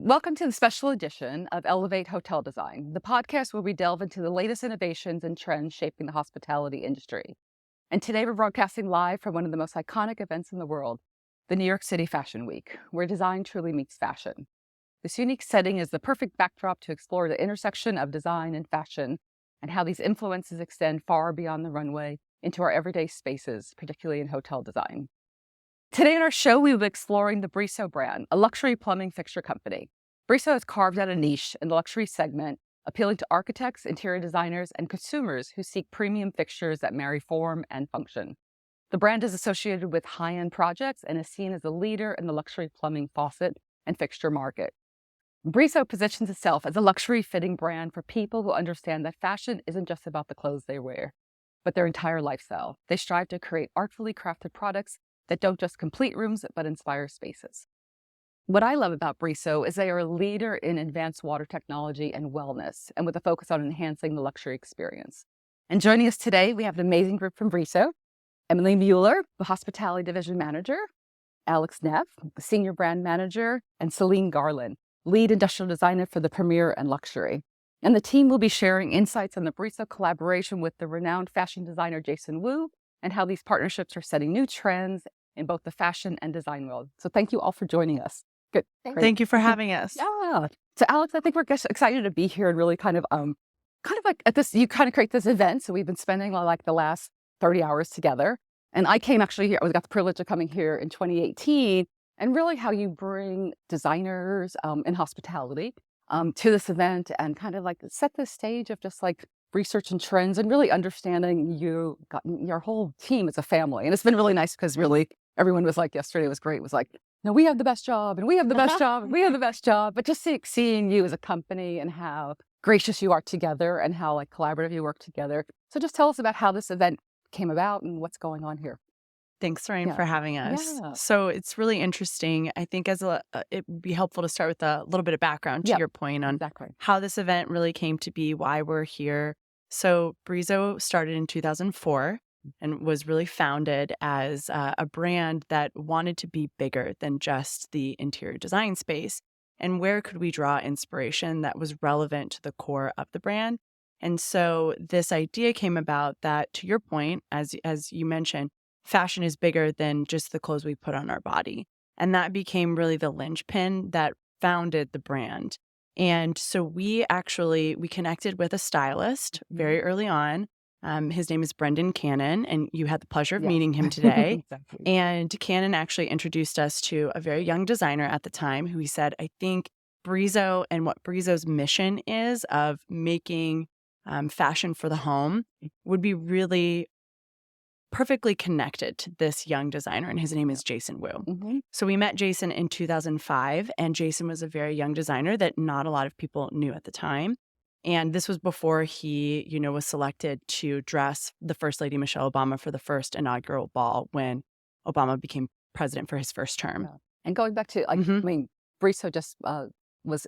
Welcome to the special edition of Elevate Hotel Design, the podcast where we delve into the latest innovations and trends shaping the hospitality industry. And today we're broadcasting live from one of the most iconic events in the world, the New York City Fashion Week, where design truly meets fashion. This unique setting is the perfect backdrop to explore the intersection of design and fashion and how these influences extend far beyond the runway into our everyday spaces, particularly in hotel design. Today on our show, we will be exploring the Brizo brand, a luxury plumbing fixture company. Brizo has carved out a niche in the luxury segment, appealing to architects, interior designers, and consumers who seek premium fixtures that marry form and function. The brand is associated with high-end projects and is seen as a leader in the luxury plumbing faucet and fixture market. Brizo positions itself as a luxury fitting brand for people who understand that fashion isn't just about the clothes they wear, but their entire lifestyle. They strive to create artfully crafted products that don't just complete rooms, but inspire spaces. What I love about Brizo is they are a leader in advanced water technology and wellness, and with a focus on enhancing the luxury experience. And joining us today, we have an amazing group from Brizo: Emily Mueller, the Hospitality Division Manager, Alex Neff, the Senior Brand Manager, and Celine Garland, Lead Industrial Designer for the Premier and Luxury. And the team will be sharing insights on the Brizo collaboration with the renowned fashion designer Jason Wu, and how these partnerships are setting new trends in both the fashion and design world. So thank you all for joining us. Good. Thank you for having us. Yeah. So Alex, I think we're just excited to be here and really kind of like at this, you kind of create this event. So we've been spending like the last 30 hours together. And I came actually here, I got the privilege of coming here in 2018, and really how you bring designers in hospitality to this event and kind of like set the stage of just like research and trends and really understanding your whole team as a family. And it's been really nice because really everyone was like, yesterday was great. It was like, no, we have the best job and we have the best job and we have the best job. But just seeing you as a company and how gracious you are together and how like collaborative you work together. So just tell us about how this event came about and what's going on here. Thanks, Lorraine, for having us. Yeah. So it's really interesting. I think it would be helpful to start with a little bit of background to your point on how this event really came to be, why we're here. So Brizo started in 2004 and was really founded as a brand that wanted to be bigger than just the interior design space. And where could we draw inspiration that was relevant to the core of the brand? And so this idea came about that, to your point, as you mentioned, fashion is bigger than just the clothes we put on our body. And that became really the linchpin that founded the brand. And so we connected with a stylist very early on. His name is Brendan Cannon, and you had the pleasure of meeting him today. Exactly. And Cannon actually introduced us to a very young designer at the time who he said, I think Brizo and what Brizo's mission is of making fashion for the home would be really perfectly connected to this young designer, and his name is Jason Wu. Mm-hmm. So we met Jason in 2005, and Jason was a very young designer that not a lot of people knew at the time. And this was before he, was selected to dress the First Lady Michelle Obama for the first inaugural ball when Obama became president for his first term. Yeah. And going back to, Brizo just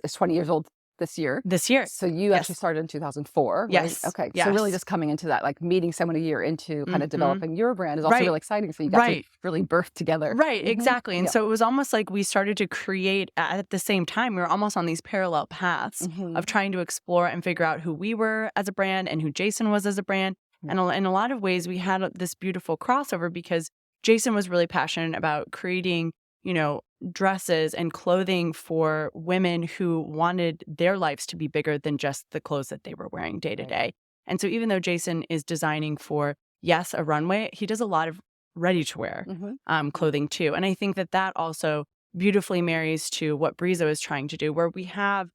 is 20 years old this year. So you actually started in 2004, right? Yes. Okay. Yes. So really just coming into that, like meeting someone a year into kind of developing your brand is also really exciting. So you got to really birth together. Right, exactly. And so it was almost like we started to create at the same time. We were almost on these parallel paths of trying to explore and figure out who we were as a brand and who Jason was as a brand. And in a lot of ways, we had this beautiful crossover because Jason was really passionate about creating, dresses and clothing for women who wanted their lives to be bigger than just the clothes that they were wearing day to day. And so even though Jason is designing for, yes, a runway, he does a lot of ready-to-wear clothing too. And I think that also beautifully marries to what Brizo is trying to do, where we have,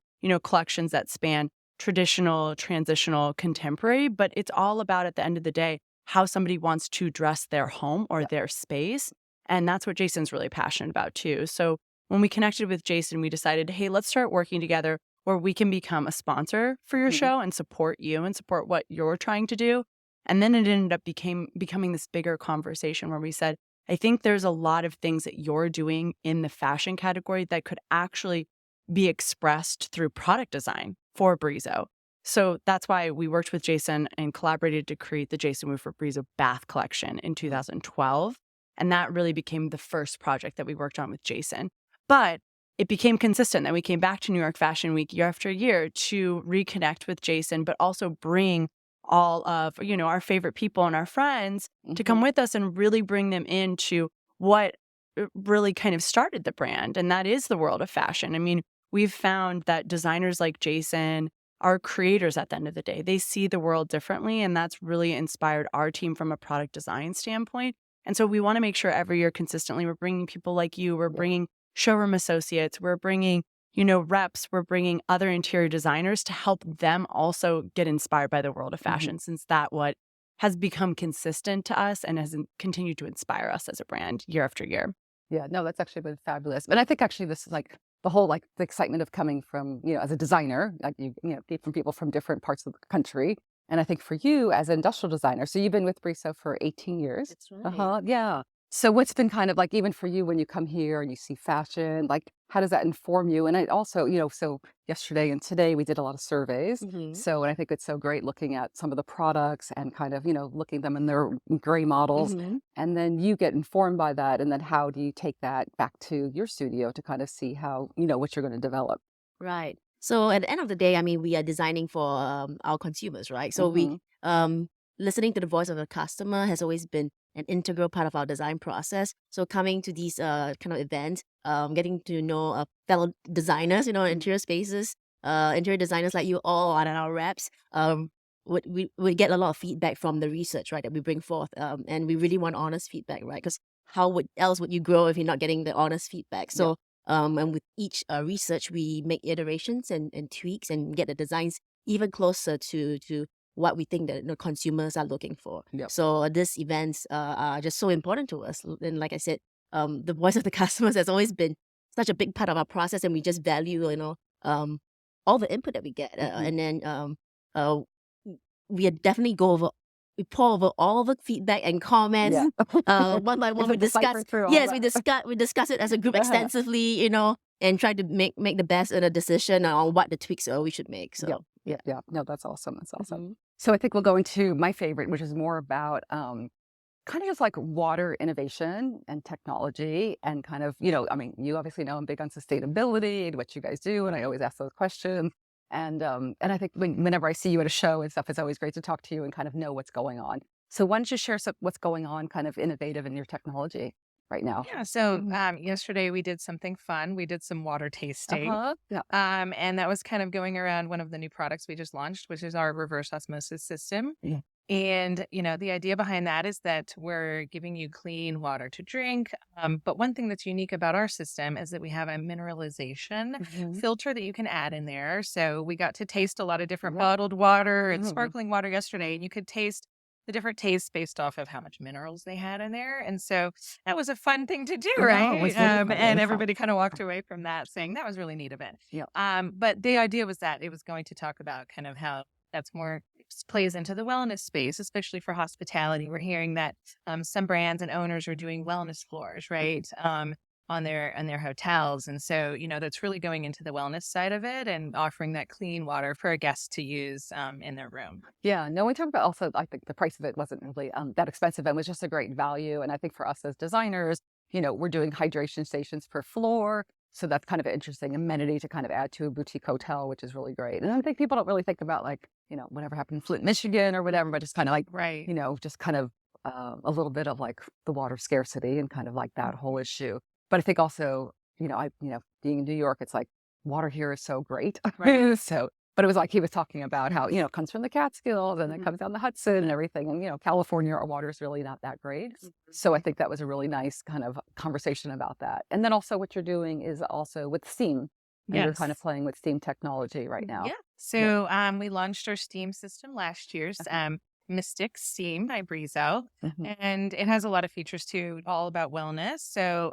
collections that span traditional, transitional, contemporary, but it's all about, at the end of the day, how somebody wants to dress their home or their space. And that's what Jason's really passionate about too. So when we connected with Jason, we decided, hey, let's start working together where we can become a sponsor for your show and support you and support what you're trying to do. And then it ended up becoming this bigger conversation where we said, I think there's a lot of things that you're doing in the fashion category that could actually be expressed through product design for Brizo. So that's why we worked with Jason and collaborated to create the Jason Wu for Brizo bath collection in 2012. And that really became the first project that we worked on with Jason. But it became consistent that we came back to New York Fashion Week year after year to reconnect with Jason, but also bring all of, our favorite people and our friends to come with us and really bring them into what really kind of started the brand. And that is the world of fashion. I mean, we've found that designers like Jason are creators at the end of the day. They see the world differently, and that's really inspired our team from a product design standpoint. And so we want to make sure every year consistently we're bringing people like you, we're bringing showroom associates, we're bringing, reps, we're bringing other interior designers to help them also get inspired by the world of fashion, since that what has become consistent to us and has continued to inspire us as a brand year after year. Yeah, no, that's actually been fabulous. And I think actually this is like the whole, like the excitement of coming from, as a designer, like from people from different parts of the country. And I think for you as an industrial designer, so you've been with Brizo for 18 years. That's right. Yeah. So what's been kind of like, even for you when you come here and you see fashion, like how does that inform you? And I also, so yesterday and today we did a lot of surveys. So, and I think it's so great looking at some of the products and kind of, looking them in their gray models. And then you get informed by that. And then how do you take that back to your studio to kind of see how, what you're going to develop? Right. So at the end of the day, I mean, we are designing for our consumers, right? So we listening to the voice of the customer has always been an integral part of our design process. So coming to these kind of events, getting to know fellow designers, interior spaces, interior designers like you all and our reps, we get a lot of feedback from the research, right, that we bring forth. And we really want honest feedback, right? Because how else would you grow if you're not getting the honest feedback? So and with each research, we make iterations and tweaks and get the designs even closer to what we think that the consumers are looking for. So these events are just so important to us. And like I said, the voice of the customers has always been such a big part of our process, and we just value, all the input that we get. And then we definitely we pour over all the feedback and comments one by one. We discuss. Yes, we discuss it as a group extensively, and try to make the best in a decision on what the tweaks we should make. So yeah. No, that's awesome. That's awesome. So I think we'll go into my favorite, which is more about kind of just like water innovation and technology and kind of, I mean, you obviously know I'm big on sustainability and what you guys do. And I always ask those questions. And I think whenever I see you at a show and stuff, it's always great to talk to you and kind of know what's going on. So why don't you share what's going on kind of innovative in your technology right now? Yeah. So yesterday we did something fun. We did some water tasting. And that was kind of going around one of the new products we just launched, which is our reverse osmosis system. And, the idea behind that is that we're giving you clean water to drink. But one thing that's unique about our system is that we have a mineralization filter that you can add in there. So we got to taste a lot of different bottled water and sparkling water yesterday, and you could taste the different tastes based off of how much minerals they had in there. And so that was a fun thing to do, right? And everybody kind of walked away from that saying that was really neat of it. But the idea was that it was going to talk about kind of how that's more plays into the wellness space, especially for hospitality. We're hearing that some brands and owners are doing wellness floors, right, on their hotels, and so that's really going into the wellness side of it and offering that clean water for a guest to use in their room. Yeah, no, we talked about also. I think the price of it wasn't really that expensive and was just a great value. And I think for us as designers, we're doing hydration stations per floor. So that's kind of an interesting amenity to kind of add to a boutique hotel, which is really great. And I think people don't really think about like, whatever happened in Flint, Michigan or whatever, but just kind of like, just kind of a little bit of like the water scarcity and kind of like that whole issue. But I think also, being in New York, it's like water here is so great. But it was like he was talking about how, it comes from the Catskills and it comes down the Hudson and everything. And, California, our water is really not that great. So I think that was a really nice kind of conversation about that. And then also what you're doing is also with steam. And you're kind of playing with steam technology right now. Yeah. So we launched our steam system last year. Mystic Steam by Brizo, and it has a lot of features too, all about wellness. So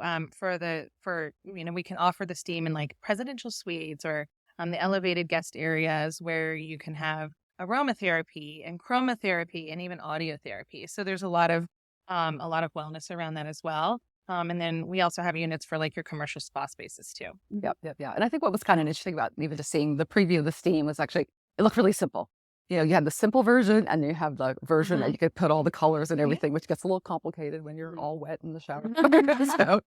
we can offer the steam in like presidential suites or the elevated guest areas where you can have aromatherapy and chromotherapy and even audio therapy. So there's a lot of wellness around that as well. And then we also have units for like your commercial spa spaces too. Yep. And I think what was kind of interesting about even just seeing the preview of the steam was actually, it looked really simple. you have the simple version and you have the version that you could put all the colors and everything, which gets a little complicated when you're all wet in the shower. So,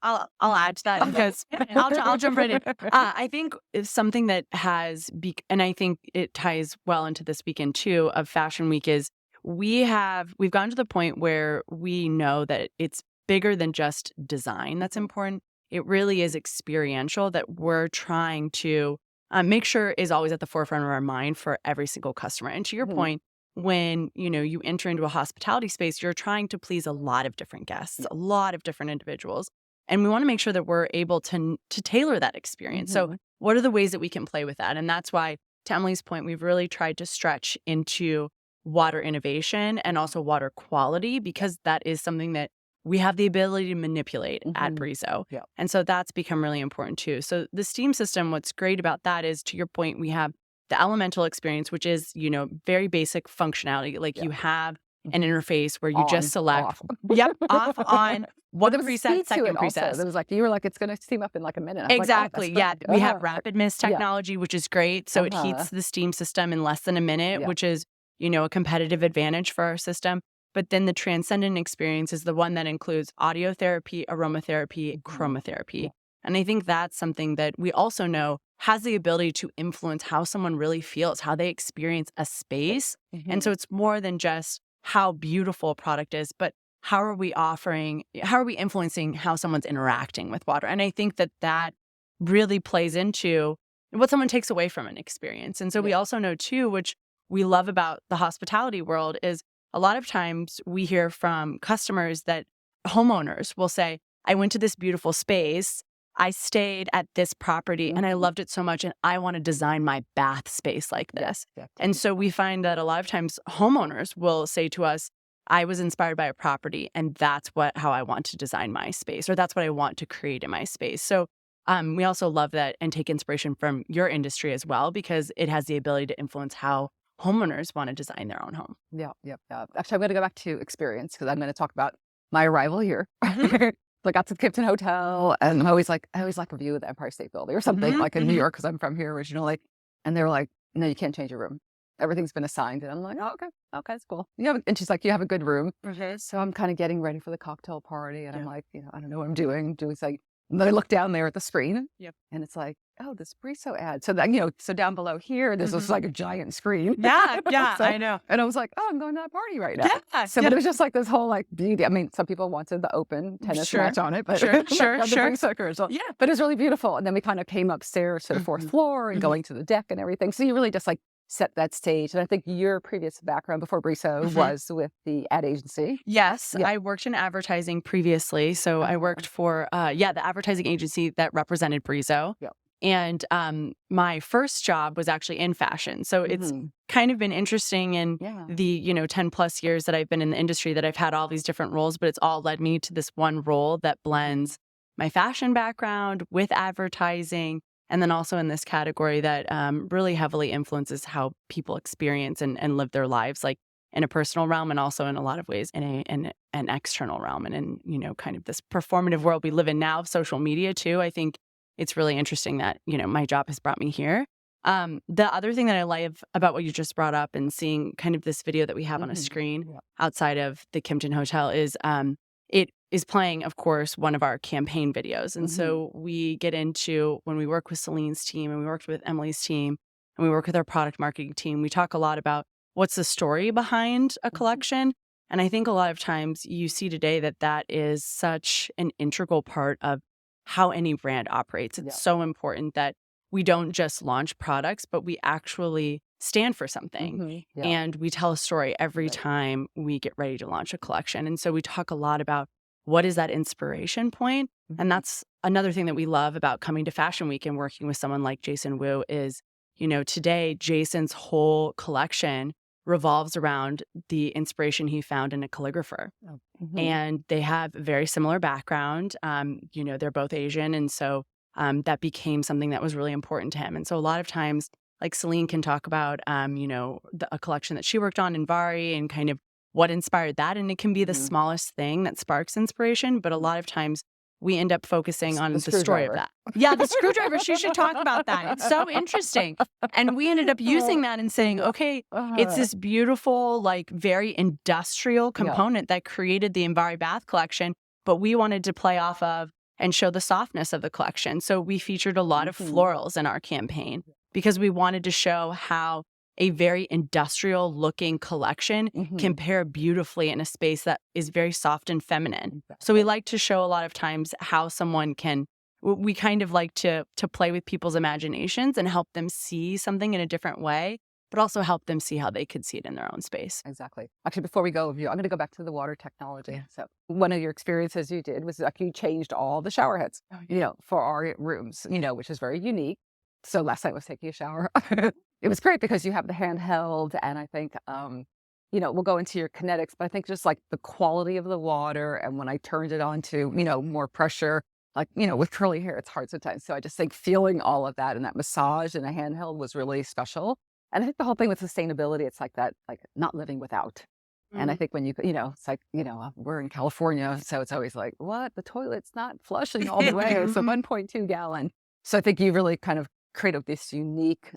I'll add to that because I'll jump right in. I think it's something that has, and I think it ties well into this weekend too of Fashion Week is we've gotten to the point where we know that it's bigger than just design that's important. It really is experiential that we're trying to make sure is always at the forefront of our mind for every single customer. And to your point, when you enter into a hospitality space, you're trying to please a lot of different guests, a lot of different individuals. And we want to make sure that we're able to tailor that experience. So what are the ways that we can play with that? And that's why, to Emily's point, we've really tried to stretch into water innovation and also water quality, because that is something that we have the ability to manipulate at Brizo. Yeah. And so that's become really important too. So the Steam system, what's great about that is, to your point, we have the elemental experience, which is, very basic functionality. Like you have an interface where you just select, off. off, on, one preset, second preset. There was you were like, it's going to steam up in like a minute. Exactly. We have rapid mist technology, which is great. So it heats the Steam system in less than a minute, which is, a competitive advantage for our system. But then the transcendent experience is the one that includes audio therapy, aromatherapy, chromotherapy. And I think that's something that we also know has the ability to influence how someone really feels, how they experience a space. And so it's more than just how beautiful a product is, but how are we influencing how someone's interacting with water? And I think that really plays into what someone takes away from an experience. And so we also know too, which we love about the hospitality world, is a lot of times we hear from customers that homeowners will say, I went to this beautiful space, I stayed at this property, and I loved it so much, and I want to design my bath space like this. And so we find that a lot of times homeowners will say to us, I was inspired by a property, and that's how I want to design my space, or that's what I want to create in my space. So we also love that and take inspiration from your industry as well, because it has the ability to influence how homeowners want to design their own home. Yeah. Actually, I'm going to go back to experience, because I'm going to talk about my arrival here. So I got to the Kimpton Hotel, and I always like a view of the Empire State Building or something, like in New York, because I'm from here originally. And they were like, no, you can't change your room. Everything's been assigned. And I'm like, oh, okay, it's cool. And she's like, you have a good room. So I'm kind of getting ready for the cocktail party, and I'm like, I don't know what I'm doing. And then I look down there at the screen, and it's like, oh, this Brizo ad. So that, so down below here, this was like a giant screen. Yeah, So, I know. And I was like, oh, I'm going to that party right now. Yeah. So but it was just like this whole beauty. I mean, some people wanted the open tennis match on it, but Sure. Brizo. Yeah. But it was really beautiful. And then we kind of came upstairs to the fourth floor and going to the deck and everything. So you really just set that stage. And I think your previous background before Brizo was with the ad agency. Yes, I worked in advertising previously. So I worked for, the advertising agency that represented Brizo. Yeah. And my first job was actually in fashion. So it's kind of been interesting in the, 10 plus years that I've been in the industry that I've had all these different roles, but it's all led me to this one role that blends my fashion background with advertising. And then also in this category that really heavily influences how people experience and live their lives, like in a personal realm, and also in a lot of ways in an external realm, and in kind of this performative world we live in now, social media too. I think it's really interesting that my job has brought me here. The other thing that I love about what you just brought up, and seeing kind of this video that we have on a screen outside of the Kimpton Hotel, is it is playing, of course, one of our campaign videos. And so we get into, when we work with Celine's team and we worked with Emily's team and we work with our product marketing team, we talk a lot about what's the story behind a collection. And I think a lot of times you see today that is such an integral part of how any brand operates. It's so important that we don't just launch products, but we actually stand for something. And we tell a story every time we get ready to launch a collection. And so we talk a lot about what is that inspiration point. And that's another thing that we love about coming to Fashion Week and working with someone like Jason Wu is, today Jason's whole collection revolves around the inspiration he found in a calligrapher. And they have a very similar background. They're both Asian. And so that became something that was really important to him. And so a lot of times, like Celine can talk about, a collection that she worked on in Vari and kind of what inspired that. And it can be the smallest thing that sparks inspiration. But a lot of times we end up focusing on the story of screwdriver. that. Yeah, the screwdriver. She should talk about that. It's so interesting. And we ended up using that and saying, okay, it's this beautiful, like very industrial component that created the Envari Bath collection, but we wanted to play off of and show the softness of the collection. So we featured a lot of florals in our campaign because we wanted to show how a very industrial looking collection can pair beautifully in a space that is very soft and feminine. So we like to show a lot of times how someone can, we kind of like to play with people's imaginations and help them see something in a different way, but also help them see how they could see it in their own space. Exactly. Actually, before we go, I'm going to go back to the water technology. So one of your experiences you did was like you changed all the shower heads, for our rooms, which is very unique. So last night I was taking a shower. It was great because you have the handheld, and I think, we'll go into your kinetics, but I think just like the quality of the water, and when I turned it on to, more pressure, like, with curly hair, it's hard sometimes. So I just think feeling all of that and that massage and a handheld was really special. And I think the whole thing with sustainability, it's like that, like not living without. And I think when it's like, we're in California, so it's always like, what? The toilet's not flushing all the way. It's a 1.2 gallon. So I think you really kind of created this unique,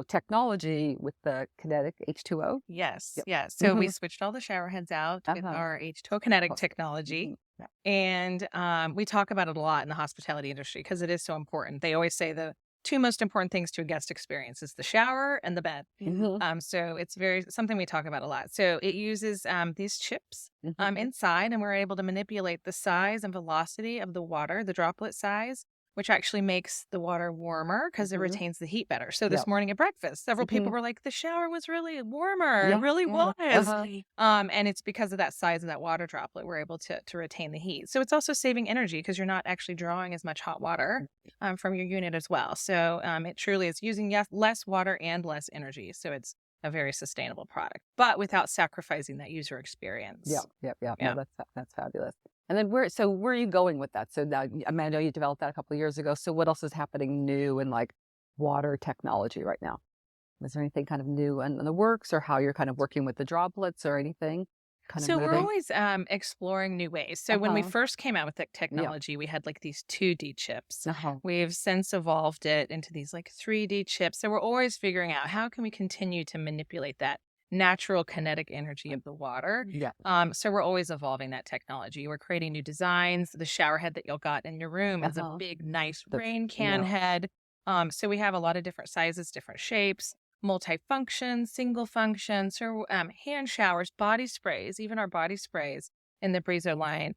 technology with the kinetic H2O. Yes. So we switched all the shower heads out with our H2O kinetic technology. And we talk about it a lot in the hospitality industry because it is so important. They always say the two most important things to a guest experience is the shower and the bed. So it's something we talk about a lot. So it uses these chips inside, and we're able to manipulate the size and velocity of the water, the droplet size, which actually makes the water warmer because it retains the heat better. So this morning at breakfast, several people were like, the shower was really warmer. It really was. And it's because of that size of that water droplet, we're able to retain the heat. So it's also saving energy because you're not actually drawing as much hot water from your unit as well. So it truly is using less water and less energy. So it's a very sustainable product, but without sacrificing that user experience. Yeah. No, that's fabulous. And then where are you going with that? So now, I know you developed that a couple of years ago. So what else is happening new in like water technology right now? Is there anything kind of new in the works, or how you're kind of working with the droplets or anything? We're always exploring new ways. So when we first came out with the technology, we had like these 2D chips. We've since evolved it into these like 3D chips. So we're always figuring out how can we continue to manipulate that natural kinetic energy of the water. So we're always evolving that technology. We're creating new designs. The shower head that you'll got in your room is a big, nice rain can head. So we have a lot of different sizes, different shapes, multifunction, single function. So hand showers, body sprays, even our body sprays in the Brizo line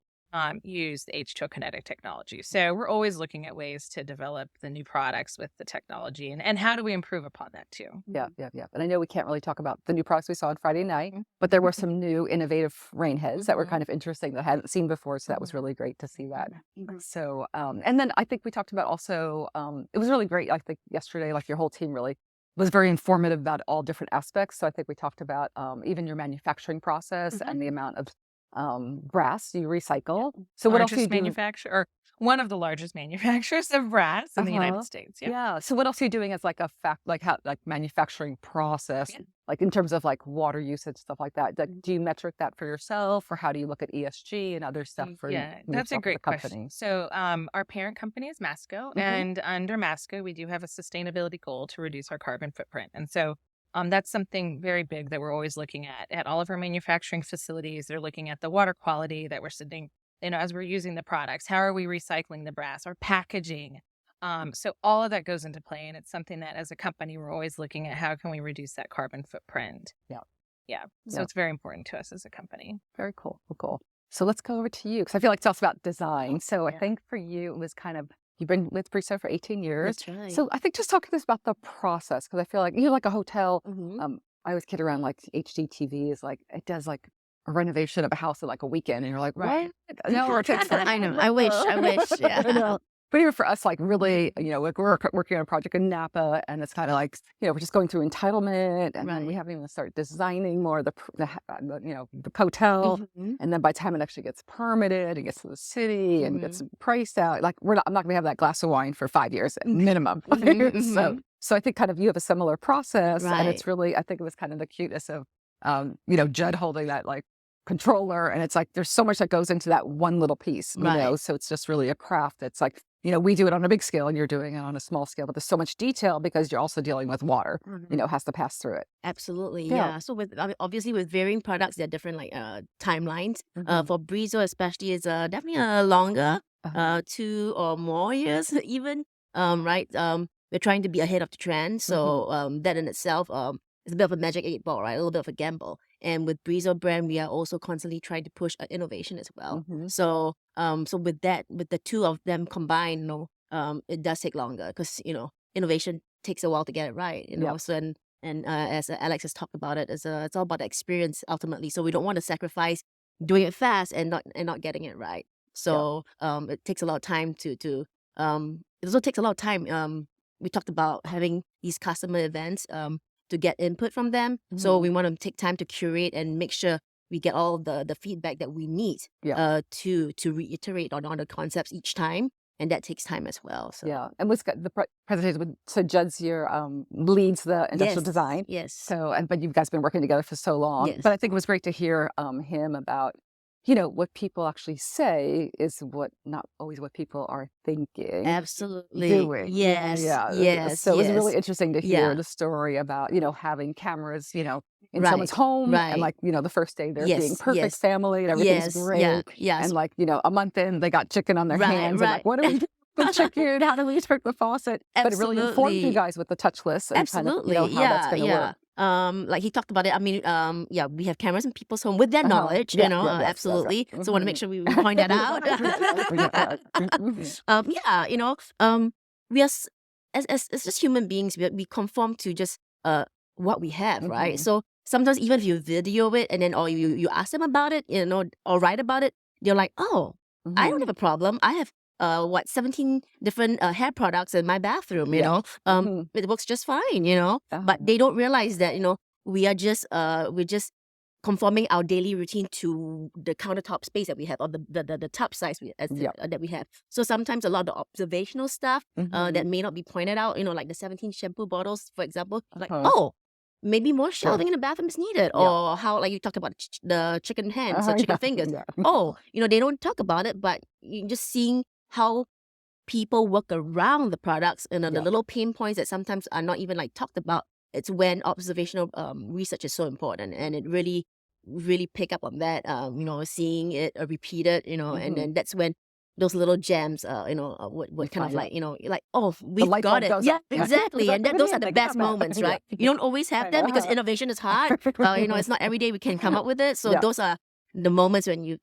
use the H2O kinetic technology. So we're always looking at ways to develop the new products with the technology, and how do we improve upon that too? Yeah. And I know we can't really talk about the new products we saw on Friday night, but there were some new innovative rain heads that were kind of interesting that I hadn't seen before. So that was really great to see that. So, and then I think we talked about also, it was really great. I think yesterday, like your whole team really was very informative about all different aspects. So I think we talked about even your manufacturing process and the amount of brass you recycle. So what else do you do? One of the largest manufacturers of brass in the United States. So what else are you doing as like a manufacturing process, like in terms of like water usage, stuff like that? Do you metric that for yourself, or how do you look at ESG and other stuff for that's a great question. So our parent company is Masco, and under Masco we do have a sustainability goal to reduce our carbon footprint. And so that's something very big that we're always looking at all of our manufacturing facilities. They're looking at the water quality that we're sending, as we're using the products. How are we recycling the brass, our packaging? So all of that goes into play, and it's something that as a company, we're always looking at how can we reduce that carbon footprint. So it's very important to us as a company. Very cool. So let's go over to you, because I feel like it's also about design. So I think for you, it was kind of, you've been with Brizo for 18 years. That's right. So I think just talk to us about the process, because I feel like, like a hotel, I always kid around like HGTV is like, it does like a renovation of a house in like a weekend, and you're like, what? No, it takes I know. I wish. Yeah. But even for us, like really, like we're working on a project in Napa, and it's kind of like, we're just going through entitlement, and then we haven't even started designing more of the hotel. And then by the time it actually gets permitted and gets to the city and gets priced out, like I'm not going to have that glass of wine for 5 years minimum. So I think kind of you have a similar process, and it's really, I think it was kind of the cuteness of, Judd holding that like controller, and it's like there's so much that goes into that one little piece, you know. Right. So it's just really a craft that's like, you know, we do it on a big scale and you're doing it on a small scale, but there's so much detail because you're also dealing with water, you know, has to pass through it. Absolutely, Yeah. yeah. So with obviously with varying products, there are different like timelines. For Brizo especially, is definitely a longer, 2 or more years even. Right. We're trying to be ahead of the trend, so that in itself is a bit of a magic 8 ball, right? A little bit of a gamble. And with Brizo brand, we are also constantly trying to push innovation as well. So so with that, with the two of them combined, you know, it does take longer because, you know, innovation takes a while to get it right, you know. Yep. So and as Alex has talked about it, it's all about the experience ultimately. So we don't want to sacrifice doing it fast and not getting it right. So it takes a lot of time to it also takes a lot of time. We talked about having these customer events to get input from them. So we want to take time to curate and make sure we get all the feedback that we need to reiterate on the concepts each time. And that takes time as well. So. Yeah, and what's got the presentation? So Judsier leads the industrial design. Yes. So, but you guys been working together for so long. Yes. But I think it was great to hear him about, you know, what people actually say is what not always what people are thinking. Absolutely. Doing. Yes. Yeah. Yes. So it was really interesting to hear Yeah. the story about, you know, having cameras, you know, in Right. someone's home, Right. and like, you know, the first day they're Yes. being perfect Yes. family and everything's Yes. great. Yeah. Yes. And like, you know, a month in, they got chicken on their Right. hands. Right. And like, what do we do with the chicken? How do we turn the faucet? But it really informed you Absolutely. guys with the touchless and kind of, Absolutely. you know, how that's going to work. Like he talked about it. I mean, yeah, we have cameras in people's home with their knowledge, Yeah, you know, yeah, yes, absolutely. that's right. So want to make sure we point that out. Yeah, you know, we are as just human beings, we conform to just what we have, right? So sometimes even if you video it and then or you ask them about it, you know, or write about it, they're like, oh, I don't have a problem. I have 17 different hair products in my bathroom, you know. It works just fine, you know. But they don't realize that, you know, we're just conforming our daily routine to the countertop space that we have, or the tub size that we have. So sometimes a lot of the observational stuff that may not be pointed out, you know, like the 17 shampoo bottles, for example, like, oh, maybe more shelving in the bathroom is needed. Or how, like you talked about the chicken hands or chicken fingers. Oh, you know, they don't talk about it, but you just seeing how people work around the products and the little pain points that sometimes are not even like talked about. It's when observational research is so important, and it really pick up on that. You know, seeing it repeated, you know, and then that's when those little gems, you know, would kind of like, you know, like, oh, we've got it. Yeah, exactly. And those are the best moments, right? You don't always have them because innovation is hard. You know, it's not every day we can come up with it. So those are the moments when you,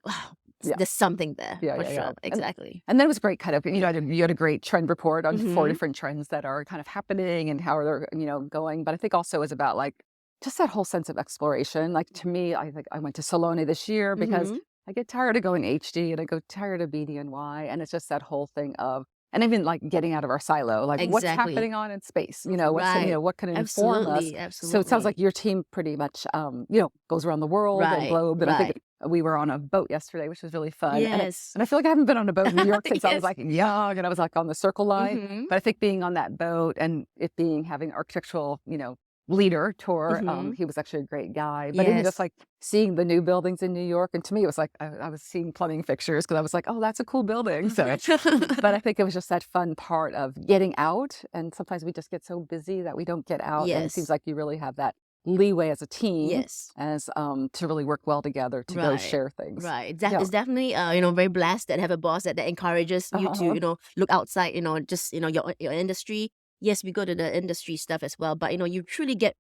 there's something there for sure. Exactly. And then it was great kind of, you know, you had a great trend report on 4 different trends that are kind of happening and how they're, you know, going. But I think also it was about like just that whole sense of exploration. Like to me, I think I went to Salone this year because I get tired of going HD and I go tired of BDNY. And it's just that whole thing of, and even like getting out of our silo, like what's happening on in space, you know, what's, you know, what can inform us. So it sounds like your team pretty much, you know, goes around the world and globe. And I think we were on a boat yesterday, which was really fun. Yes. And I feel like I haven't been on a boat in New York since I was like young and I was like on the Circle Line. But I think being on that boat and it being having architectural, you know, leader tour, he was actually a great guy. But even just like seeing the new buildings in New York, and to me it was like I was seeing plumbing fixtures because I was like, oh, that's a cool building. So but I think it was just that fun part of getting out, and sometimes we just get so busy that we don't get out. And it seems like you really have that leeway as a team as to really work well together to go share things. It's definitely you know, very blessed that have a boss that encourages you to, you know, look outside, you know, just, you know, your industry. Yes, we go to the industry stuff as well, but you know, you truly get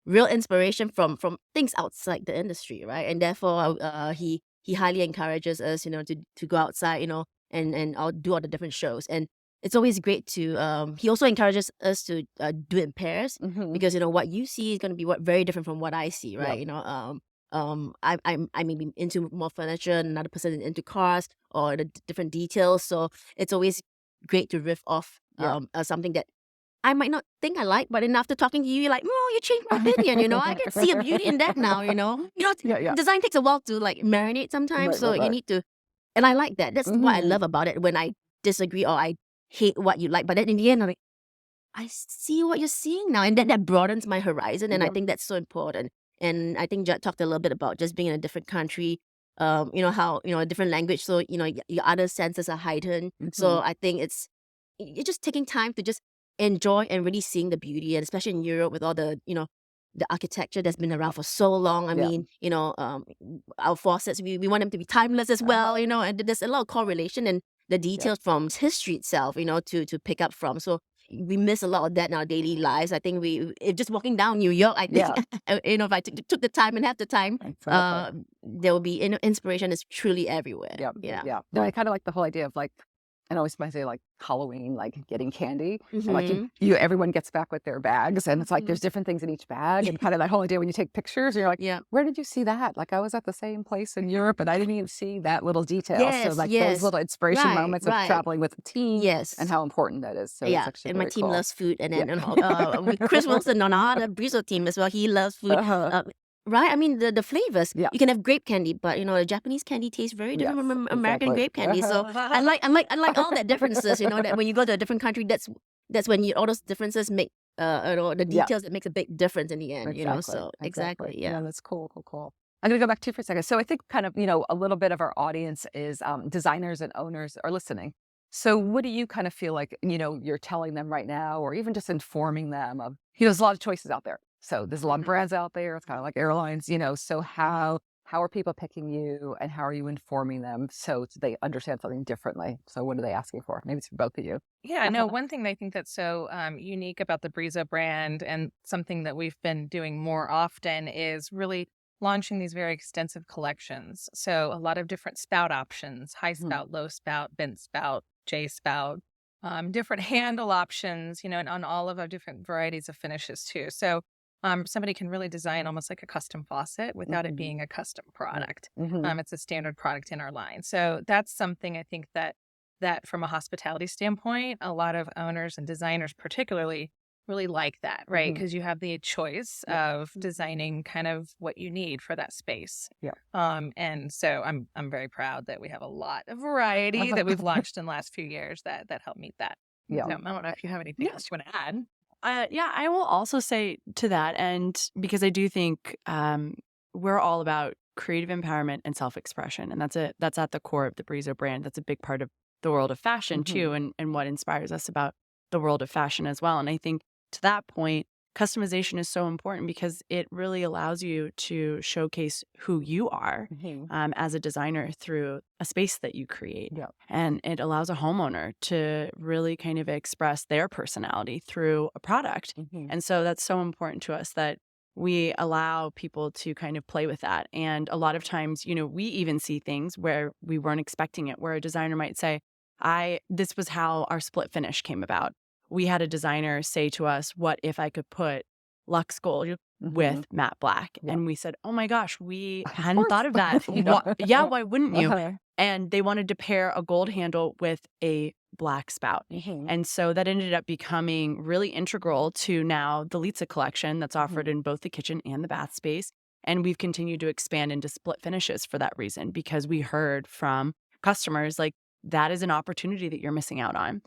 real inspiration from things outside the industry, right? And therefore he highly encourages us, you know, to go outside, you know, and I'll do all the different shows. And it's always great to he also encourages us to do it in pairs because, you know, what you see is going to be very different from what I see, right? You know, I may be into more furniture, and another person is into cars or the different details. So it's always great to riff off something that I might not think I like, but then after talking to you, you're like, oh, you changed my opinion, you know? I can see a beauty in that now, you know? You know, design takes a while to like marinate sometimes, so you need to, and I like that. That's what I love about it, when I disagree or I hate what you like, but then in the end, I'm like, I see what you're seeing now, and that broadens my horizon, and I think that's so important. And I think Judd talked a little bit about just being in a different country, how, a different language. So, your other senses are heightened. So I think you're just taking time to just enjoy and really seeing the beauty, and especially in Europe with all the, the architecture that's been around for so long. I mean, our faucets, we want them to be timeless as well, and there's a lot of correlation and the details from history itself, to pick up from. So we miss a lot of that in our daily lives. I think if just walking down New York, I think, if I took the time and have the time, there will be, inspiration is truly everywhere. Yeah. No, I kind of like the whole idea of like, and I always might say like Halloween, like getting candy, and like everyone gets back with their bags, and it's like there's different things in each bag, and kind of that whole idea when you take pictures, and you're like, where did you see that? Like I was at the same place in Europe, and I didn't even see that little detail. So like those little inspiration moments of traveling with a team, and how important that is. So it's actually and my team cool. loves food, and then Chris Wilson on our Brizo team as well, he loves food. Right? I mean, the flavors. You can have grape candy, but the Japanese candy tastes very different from American grape candy. So I like all that differences. That when you go to a different country, that's when all those differences make the details that makes a big difference in the end. So exactly. Yeah, that's cool. I'm gonna go back to you for a second. So I think kind of a little bit of our audience is designers and owners are listening. So what do you kind of feel like you're telling them right now, or even just informing them of there's a lot of choices out there. So there's a lot of brands out there. It's kind of like airlines, so how are people picking you, and how are you informing them so they understand something differently? So what are they asking for? Maybe it's for both of you. Yeah, no, one thing I think that's so unique about the Brizo brand, and something that we've been doing more often, is really launching these very extensive collections. So a lot of different spout options: high spout, low spout, bent spout, J spout, different handle options, and on all of our different varieties of finishes too. So somebody can really design almost like a custom faucet without it being a custom product. It's a standard product in our line. So that's something I think that from a hospitality standpoint, a lot of owners and designers particularly really like that, right? Because you have the choice of designing kind of what you need for that space. And so I'm very proud that we have a lot of variety that we've launched in the last few years that help meet that. So I don't know if you have anything else you want to add. I will also say to that, and because I do think we're all about creative empowerment and self-expression, and that's at the core of the Brizo brand. That's a big part of the world of fashion too, and what inspires us about the world of fashion as well. And I think to that point, customization is so important because it really allows you to showcase who you are as a designer through a space that you create. And it allows a homeowner to really kind of express their personality through a product. And so that's so important to us that we allow people to kind of play with that. And a lot of times, we even see things where we weren't expecting it, where a designer might say, this was how our split finish came about. We had a designer say to us, what if I could put Luxe Gold with matte black? And we said, oh my gosh, we hadn't thought of that. Why wouldn't you? And they wanted to pair a gold handle with a black spout. And so that ended up becoming really integral to now the Litza collection that's offered in both the kitchen and the bath space. And we've continued to expand into split finishes for that reason, because we heard from customers like, that is an opportunity that you're missing out on.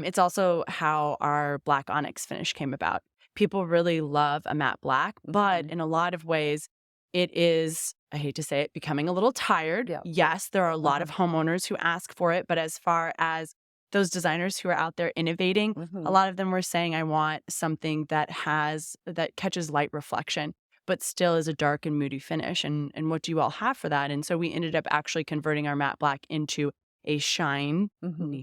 It's also how our black Onyx finish came about. People really love a matte black, but in a lot of ways, it is, I hate to say it, becoming a little tired. Yes, there are a lot of homeowners who ask for it, but as far as those designers who are out there innovating, a lot of them were saying, I want something that catches light reflection, but still is a dark and moody finish. And what do you all have for that? And so we ended up actually converting our matte black into a shine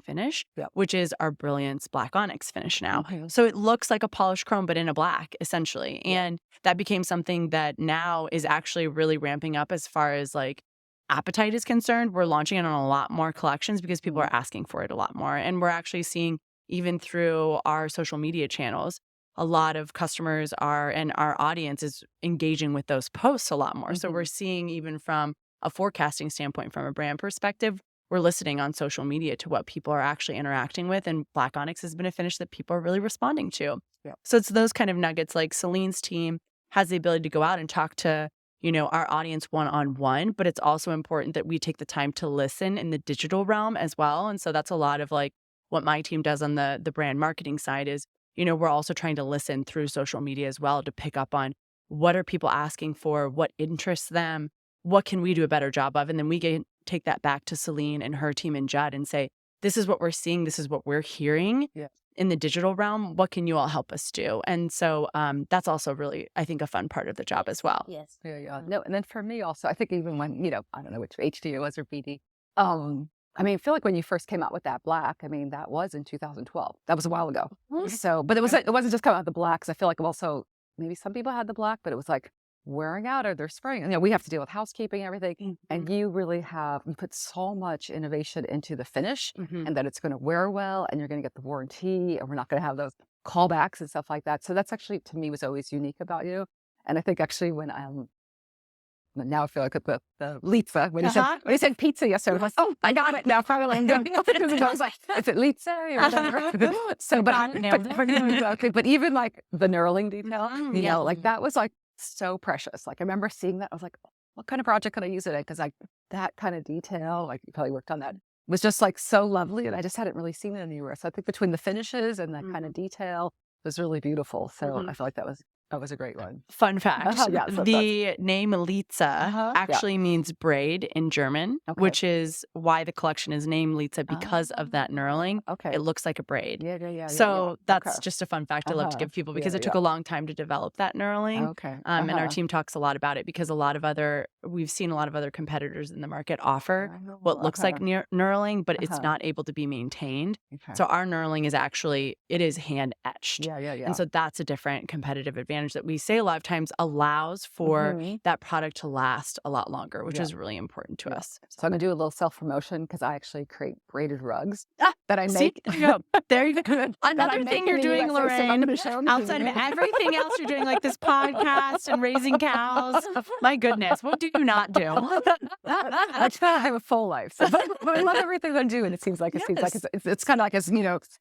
finish, which is our Brilliance Black Onyx finish now. So it looks like a polished chrome, but in a black, essentially. And that became something that now is actually really ramping up as far as like appetite is concerned. We're launching it on a lot more collections because people are asking for it a lot more. And we're actually seeing, even through our social media channels, a lot of customers and our audience is engaging with those posts a lot more. So we're seeing, even from a forecasting standpoint, from a brand perspective, we're listening on social media to what people are actually interacting with. And Black Onyx has been a finish that people are really responding to. So it's those kind of nuggets. Like Celine's team has the ability to go out and talk to, our audience one-on-one, but it's also important that we take the time to listen in the digital realm as well. And so that's a lot of like what my team does on the brand marketing side is, we're also trying to listen through social media as well to pick up on what are people asking for, what interests them, what can we do a better job of? And then we can take that back to Celine and her team and Judd and say, this is what we're seeing. This is what we're hearing in the digital realm. What can you all help us do? And so that's also really, I think, a fun part of the job as well. Yes. Yeah. No, and then for me also, I think even when, I don't know which HD it was or BD, I mean, I feel like when you first came out with that black, I mean, that was in 2012. That was a while ago. So, but it wasn't just coming out the black, because I feel like also maybe some people had the black, but it was like wearing out or they're spraying. We have to deal with housekeeping and everything. And you really you put so much innovation into the finish and that it's going to wear well and you're going to get the warranty and we're not going to have those callbacks and stuff like that. So that's actually, to me, was always unique about you. And I think actually when now I feel like the Litza, when he said pizza yesterday, I was like, oh, I got it now. Finally, I was like, is it Litza or whatever? So, but even like the knurling detail, like that was like so precious. Like I remember seeing that, I was like, what kind of project could I use it in? Because like that kind of detail, like you probably worked on that, was just like so lovely, and I just hadn't really seen it anywhere. So I think between the finishes and that kind of detail, it was really beautiful. So I feel like that was a great one. Fun fact. The name Litza actually means braid in German, which is why the collection is named Litza, because of that knurling. It looks like a braid. So that's just a fun fact I love to give people, because it took a long time to develop that knurling. And our team talks a lot about it, because we've seen a lot of other competitors in the market offer what looks like knurling, but it's not able to be maintained. So our knurling is actually, it is hand etched. And so that's a different competitive advantage that we say a lot of times allows for that product to last a lot longer, which is really important to us. So I'm going to do a little self-promotion, because I actually create braided rugs that I make. There you go. Another thing you're doing, Lorraine, outside of everything else you're doing, like this podcast and raising cows. My goodness, what do you not do? I have a full life, but I love everything I do, and it seems like it's kind of like, as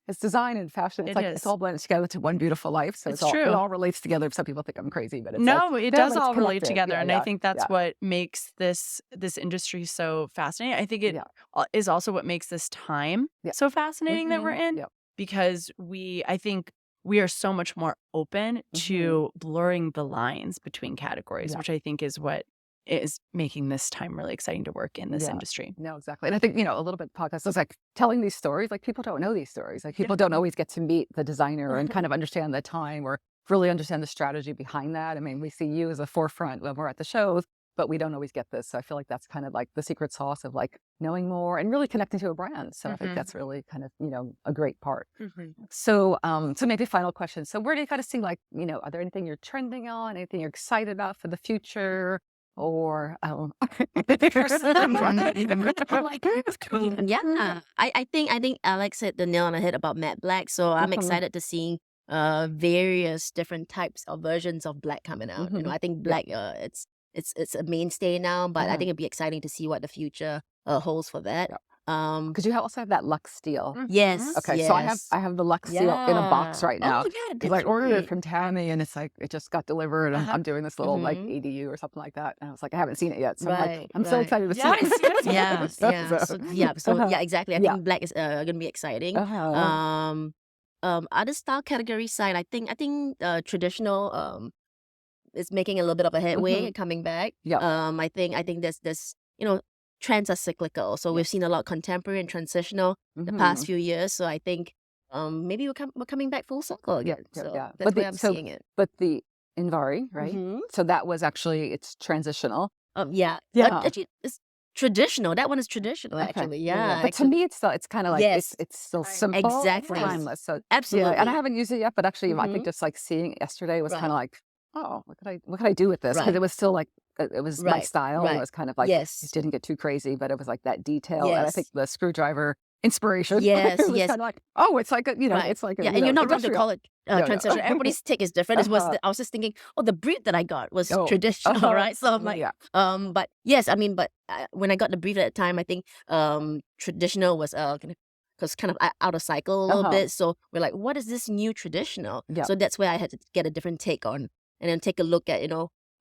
it's design and fashion. It's all blended together to one beautiful life. So it all relates together. Some people think I'm crazy, but it does all relate together, and I think that's what makes this industry so fascinating. I think it is also what makes this time so fascinating that we're in, because I think we are so much more open to blurring the lines between categories, which I think is what is making this time really exciting to work in this industry. No, exactly. And I think, a little bit podcast is like telling these stories. Like people don't know these stories. Like people don't always get to meet the designer and kind of understand the time or really understand the strategy behind that. I mean, we see you as a forefront when we're at the shows, but we don't always get this. So I feel like that's kind of like the secret sauce of like knowing more and really connecting to a brand. So I think that's really kind of, a great part. So maybe final question. So where do you kind of see like, are there anything you're trending on, anything you're excited about for the future? Or I think Alex hit the nail on the head about matte black. So I'm excited to see various different types of versions of black coming out. I think black it's a mainstay now, but I think it'd be exciting to see what the future holds for that. Because you also have that Lux steel. Yes. Okay, so I have the Lux steel in a box right now. Because I ordered it from Tammy, and it's like it just got delivered. And I'm doing this little like ADU or something like that, and I was like, I haven't seen it yet, so I'm so excited to see it. So exactly. I think black is gonna be exciting. Other style category side, I think traditional is making a little bit of a headway coming back. I think there's trends are cyclical. So we've seen a lot of contemporary and transitional the past few years. So I think maybe we're coming back full circle again. That's the way I'm seeing it. But the Invari, right? So that was actually, it's transitional. Actually, it's traditional. That one is traditional, actually. But to me, it's kind of like it's still simple, exactly, timeless. So absolutely. And I haven't used it yet, but actually, I think just like seeing it yesterday was kind of like, oh, what could I do with this? Because it was still like, it was my style. It was kind of like, it didn't get too crazy, but it was like that detail. And I think the screwdriver inspiration. Yes. Kind of like, oh, it's like it's like and you're not going to call it transition. Everybody's take is different. I was just thinking, the brief that I got was traditional, right? So I'm like, but yes, I mean, but when I got the brief at the time, I think traditional was because kind of out of cycle a little bit. So we're like, what is this new traditional? So that's where I had to get a different take on, and then take a look at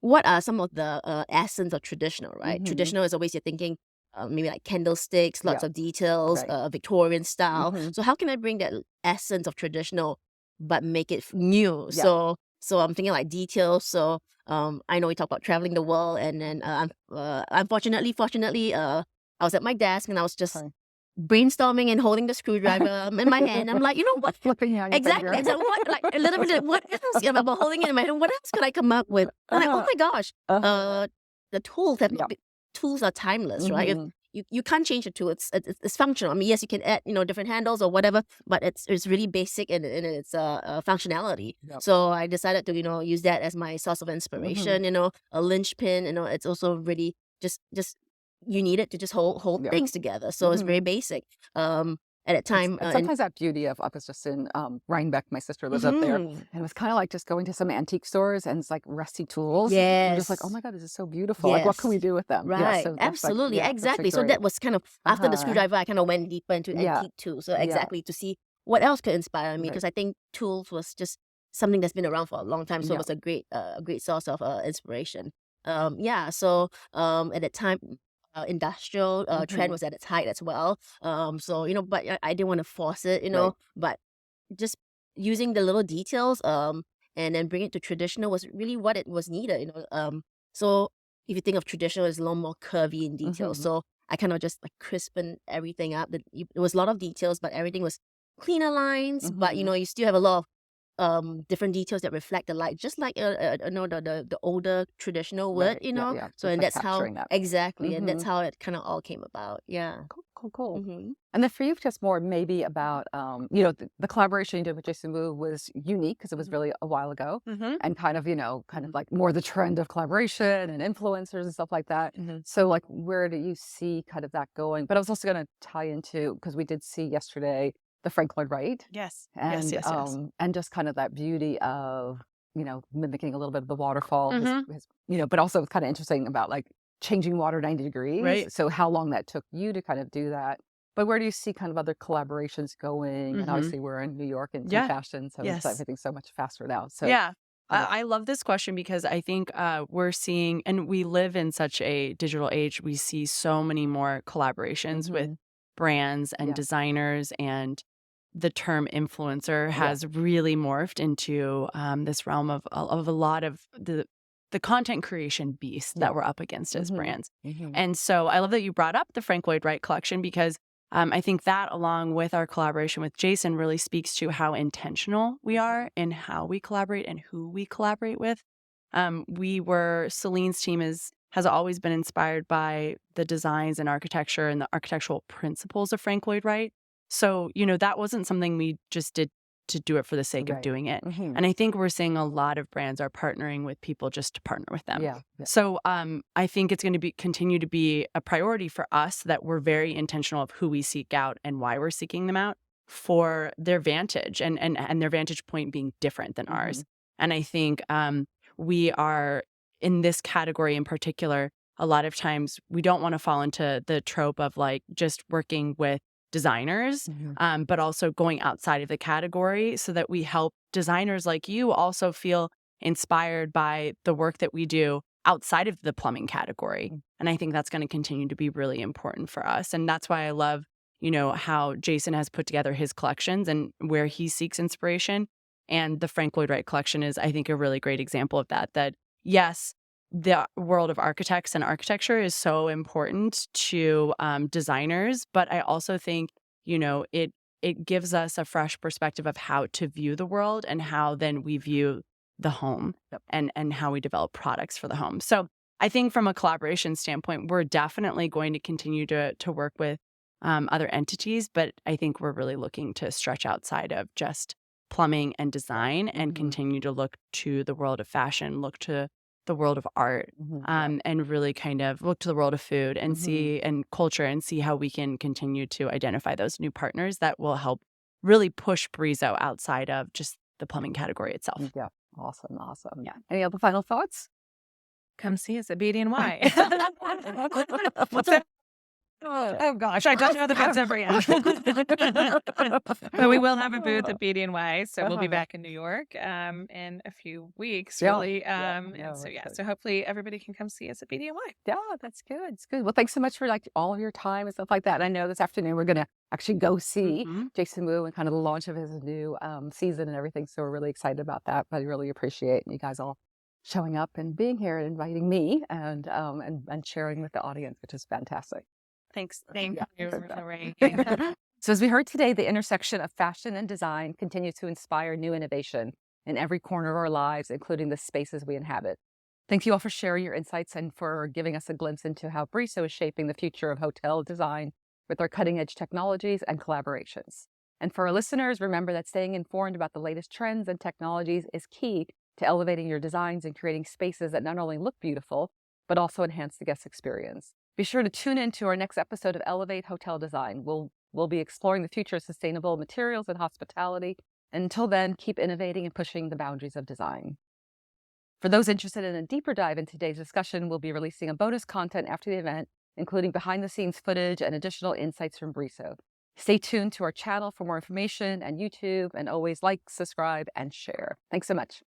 what are some of the essence of traditional, right? Traditional is always you're thinking maybe like candlesticks, lots of details, Victorian style. So how can I bring that essence of traditional but make it new? So So I'm thinking like details. So I know we talked about traveling the world, and then fortunately, I was at my desk and I was just brainstorming and holding the screwdriver in my hand. I'm like, you know what? Flipping out your Exactly. finger. Exactly. What, like a little bit. What else? I'm holding it in my hand. What else could I come up with? I'm like, oh my gosh. The tools tools are timeless, right? You can't change the tool. It's functional. I mean, yes, you can add different handles or whatever, but it's really basic in its functionality. So I decided to use that as my source of inspiration. A linchpin. It's also really just you need it to just hold things together. So it's very basic. At a time, and sometimes that beauty of, I was just in Rhinebeck, my sister lives up there, and it was kind of like just going to some antique stores and it's like rusty tools. Yes. I'm just like, oh my God, this is so beautiful. Like, what can we do with them? Right. So absolutely. Exactly. So that was kind of, after the screwdriver, I kind of went deeper into antique tools. So exactly, to see what else could inspire me, because I think tools was just something that's been around for a long time. So it was a great source of inspiration. So at that time, industrial trend was at its height as well. So but I didn't want to force it, but just using the little details and then bring it to traditional was really what it was needed. So if you think of traditional, it's a little more curvy in detail. So I kind of just like crispen everything up. There was a lot of details, but everything was cleaner lines. But you still have a lot of different details that reflect the light, just like the older traditional wood, So and that's how exactly, and that's how it kind of all came about. Yeah. Cool. And then for you, just more maybe about the collaboration you did with Jason Wu was unique because it was really a while ago, and kind of like more the trend of collaboration and influencers and stuff like that. So like, where do you see kind of that going? But I was also going to tie into, because we did see yesterday the Frank Lloyd Wright. Yes. And yes. And just kind of that beauty of mimicking a little bit of the waterfall, but also it's kind of interesting about like changing water 90 degrees. Right. So how long that took you to kind of do that. But where do you see kind of other collaborations going? And obviously we're in New York and fashion, so it's everything's so much faster now. So I love this question because I think we're seeing, and we live in such a digital age, we see so many more collaborations with brands and designers, and the term influencer has really morphed into this realm of a lot of the content creation beast that we're up against as brands. And so I love that you brought up the Frank Lloyd Wright collection, because I think that, along with our collaboration with Jason, really speaks to how intentional we are in how we collaborate and who we collaborate with. Celine's team has always been inspired by the designs and architecture and the architectural principles of Frank Lloyd Wright. So, that wasn't something we just did to do it for the sake of doing it. And I think we're seeing a lot of brands are partnering with people just to partner with them. So I think it's going to continue to be a priority for us that we're very intentional of who we seek out and why we're seeking them out, for their vantage and their vantage point being different than ours. And I think we are, in this category in particular, a lot of times we don't want to fall into the trope of like just working with designers, but also going outside of the category so that we help designers like you also feel inspired by the work that we do outside of the plumbing category. And I think that's going to continue to be really important for us. And that's why I love, how Jason has put together his collections and where he seeks inspiration. And the Frank Lloyd Wright collection is, I think, a really great example of that. That yes, the world of architects and architecture is so important to designers, but I also think, it gives us a fresh perspective of how to view the world and how then we view the home and how we develop products for the home. So I think from a collaboration standpoint, we're definitely going to continue to work with other entities, but I think we're really looking to stretch outside of just plumbing and design and continue to look to the world of fashion, look to the world of art, and really kind of look to the world of food and see, and culture, and see how we can continue to identify those new partners that will help really push Brizo outside of just the plumbing category itself. Yeah. Awesome. Yeah. Any other final thoughts? Come see us at BD&Y. What's that? Oh gosh, I don't know that that's ever yet. But we will have a booth at BD&Y, so we'll be back in New York in a few weeks, really. So hopefully everybody can come see us at BD&Y. Yeah, that's good. It's good. Well, thanks so much for like all of your time and stuff like that. And I know this afternoon we're gonna actually go see Jason Wu and kind of the launch of his new season and everything. So we're really excited about that. But I really appreciate you guys all showing up and being here and inviting me and sharing with the audience, which is fantastic. Thanks. Thank you, Lorraine. So as we heard today, the intersection of fashion and design continues to inspire new innovation in every corner of our lives, including the spaces we inhabit. Thank you all for sharing your insights and for giving us a glimpse into how Brizo is shaping the future of hotel design with our cutting-edge technologies and collaborations. And for our listeners, remember that staying informed about the latest trends and technologies is key to elevating your designs and creating spaces that not only look beautiful, but also enhance the guest experience. Be sure to tune in to our next episode of Elevate Hotel Design. We'll be exploring the future of sustainable materials and hospitality. And until then, keep innovating and pushing the boundaries of design. For those interested in a deeper dive in today's discussion, we'll be releasing a bonus content after the event, including behind-the-scenes footage and additional insights from Brizo. Stay tuned to our channel for more information and YouTube, and always like, subscribe, and share. Thanks so much.